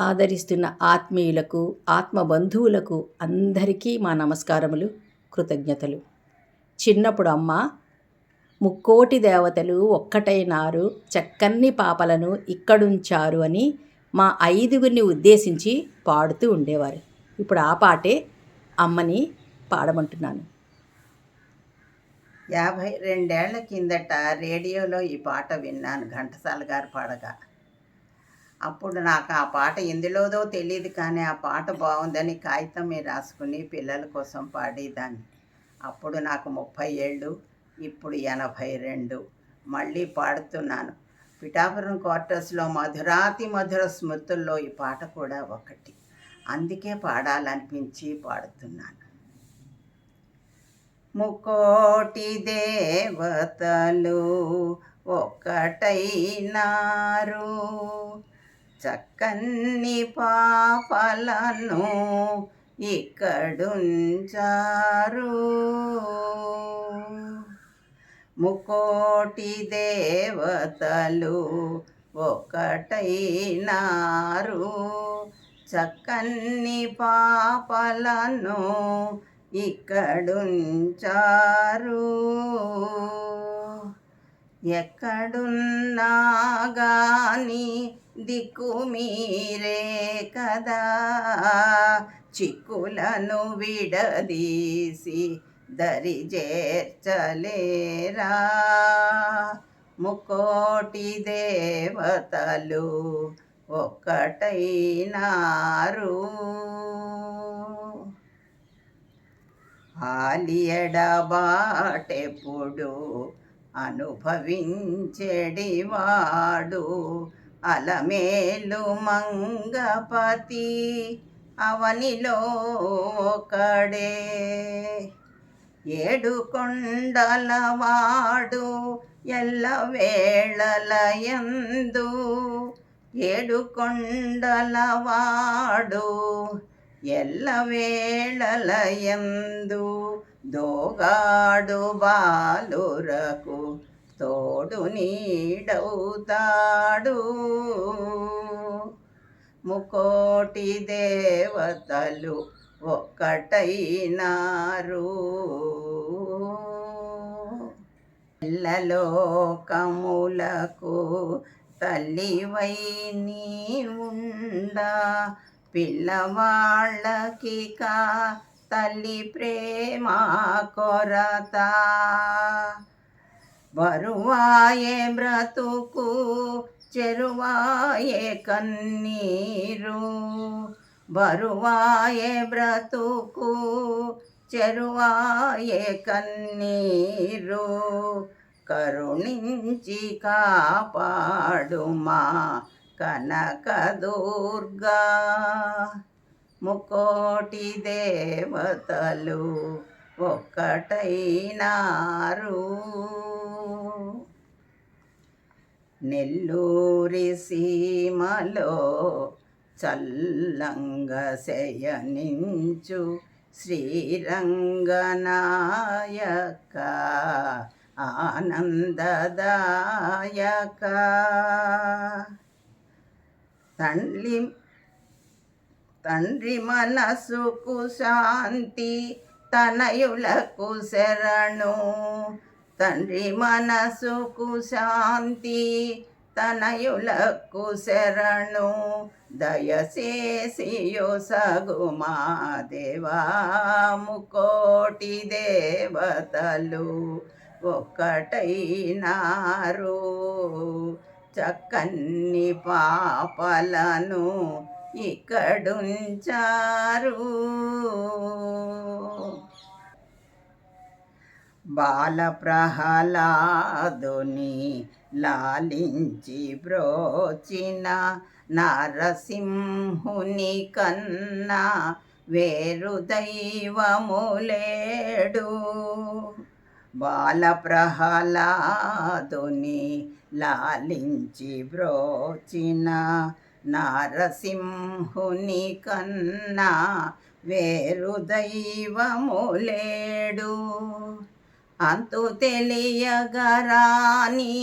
ఆదరిస్తున్న ఆత్మీయులకు, ఆత్మబంధువులకు అందరికీ మా నమస్కారములు, కృతజ్ఞతలు. చిన్నప్పుడు అమ్మ ముక్కోటి దేవతలు ఒక్కటైనారు, చక్కన్ని పాపలను ఇక్కడుంచారు అని మా 5గురిని ఉద్దేశించి పాడుతూ ఉండేవారు. ఇప్పుడు ఆ పాటే అమ్మని పాడమంటున్నాను. 52 ఏళ్ల కిందట రేడియోలో ఈ పాట విన్నాను ఘంటసాల గారు పాడగా. అప్పుడు నాకు ఆ పాట ఎందులోదో తెలియదు, కానీ ఆ పాట బాగుందని కాగితం మీద రాసుకుని పిల్లల కోసం పాడేదాన్ని. అప్పుడు నాకు 30 ఏళ్ళు, ఇప్పుడు 82. మళ్ళీ పాడుతున్నాను. పిఠాపురం క్వార్టర్స్లో మధురాతి మధుర స్మృతుల్లో ఈ పాట కూడా ఒకటి. అందుకే పాడాలనిపించి పాడుతున్నాను. ముకోటి దేవతలు ఒక్కటైనారు, చక్కన్ని పాపలను ఇక్కడుంచారు. ముకోటి దేవతలు ఒక్కటైనారు, చక్కన్ని పాపలను ఇక్కడుంచారు. ఎక్కడున్నా గాని దిక్కు మీరే కదా, చిక్కులను విడదీసి దరి చేర్చలేరా. ముకోటి దేవతలు ఒక్కటైనారు. ఆలియడబాటెప్పుడు అనుభవించెడివాడు, అలమేలు మంగపతి అవనిలో ఒకడే. 7 కొండలవాడు ఎల్లవేళలయందు, 7 కొండలవాడు ఎల్లవేళలయందు, దోగాడు బాలురకు తోడు నీడవుతాడు. ముకోటి దేవతలు ఒక్కటైనారు. ఎల్లలోకములకు తల్లివై నీవుండా, పిల్లవాళ్ళకిక తల్లి ప్రేమ కొరత. బరువాయే బ్రతుకు చెరువాయే కన్నీరు, బరువాయే బ్రతుకు చెరువాయే కన్నీరు, కరుణించి కాపాడుమా కనకదుర్గా. ముకోటి దేవతలు ఒక్కటైనారు. నెల్లూరి సీమలో చల్లంగ శయనించు శ్రీరంగనాయక ఆనందదాయక. తండ్రి మనసుకు శాంతి, తనయులకు శరణు. తండ్రి మనసుకు శాంతి, తనయులకు శరణు. దయచేసి యొసగుమా దేవా. ముకోటి దేవతలు ఒక్కటైనారు, చక్కన్ని పాపలను ఇక్కడుంచారు. బాల ప్రహ్లాదుని లాలించి బ్రోచిన నరసింహుని కన్నా వేరు దైవము లేడు. బాల ప్రహ్లాదుని లాలించి బ్రోచిన నరసింహుని కన్నా వేరు దైవము లేడు. అంతు తెలియగరాని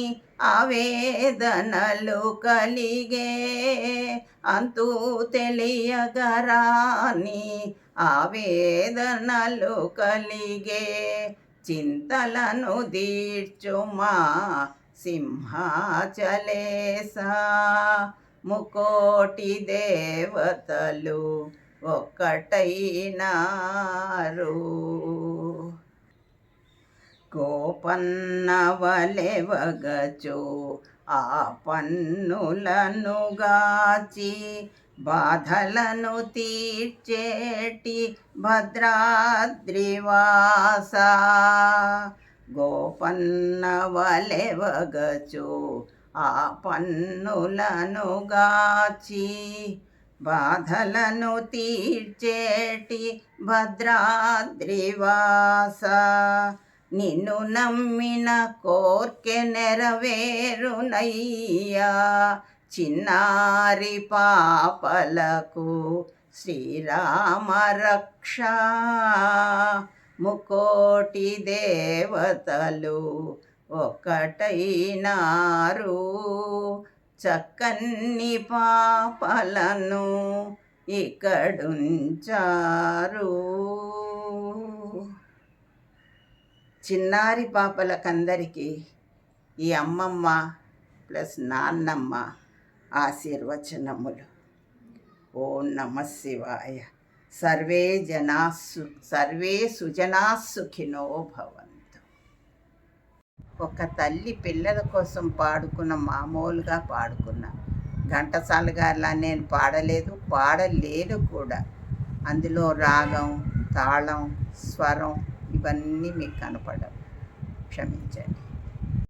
ఆవేదనలు కలిగే, అంతూ తెలియగరాని ఆవేదనలు కలిగే చింతలను దీర్చుమా సింహాచలేసా. ముకోటి దేవతలు ఒక్కటైనారు. గోపన్న వలె వగచు ఆ పన్నులను గాచి బాధలను తీర్చేటి భద్రాద్రివాస. గోపన్న వలె వగచు ఆ పన్నులను గాచి బాధలను తీర్చేటి భద్రాద్రివాస. నిన్ను నమ్మిన కోర్కె నెరవేరునయ్యా చిన్నారి పాపలకు శ్రీరామ రక్ష. ముకోటి దేవతలు ఒక్కటైనారు. చక్కని పాపలను ఇక్కడుంచారు. చిన్నారి పాపలకందరికీ ఈ అమ్మమ్మ ప్లస్ నాన్నమ్మ ఆశీర్వచనములు. ఓం నమః శివాయ. సర్వే సుజనా సుఖినో భవంతు. ఒక తల్లి పిల్లల కోసం పాడుకున్న మామూలుగా పాడుకున్న ఘంటసాల గారిలా నేను పాడలేదు, పాడలేను కూడా. అందులో రాగం, తాళం, స్వరం ఇవన్నీ మీకు కనపడవు, క్షమించండి.